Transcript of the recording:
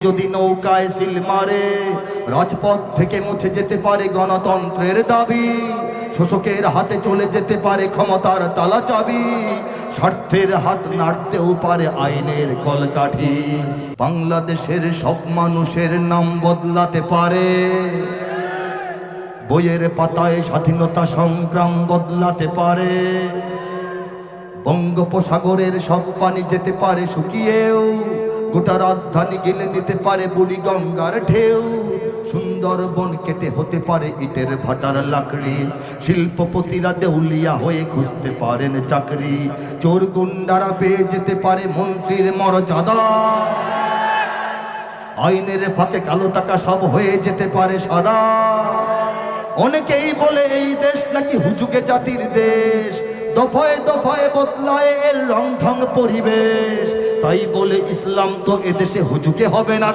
যদি নৌকায় সিল মারে, রাজপথ থেকে মুছে যেতে পারে গণতন্ত্রের দাবি, শোষকের হাতে চলে যেতে পারে ক্ষমতার তালা চাবি, স্বার্থের হাত নাড়তেও পারে আইনের কলকাঠি। বাংলাদেশের সব মানুষের নাম বদলাতে পারে, বইয়ের পাতায় স্বাধীনতা সংগ্রাম বদলাতে পারে, বঙ্গোপসাগরের সব পানি যেতে পারে শুকিয়েও, গোটা রাজধানী গেলে নিতে পারে বুড়ি গঙ্গার ঢেউ, সুন্দরবন কেটে হতে পারে ইটের ভাটার লাকড়ি, শিল্পপতিরা দেউলিয়া হয়ে খুঁজতে পারেন চাকরি, চোর গুন্ডারা পেয়ে যেতে পারে মন্ত্রীর মর্যাদা, আইনের ফাঁকে কালো টাকা সব হয়ে যেতে পারে সাদা। অনেকেই বলে এই দেশ নাকি হুজুগে জাতির দেশ, দফায় দফায় বদলায় এর রং ঢং পরিবেশ, তাই বলে ইসলাম তো এদেশে হুজুগে হবে না।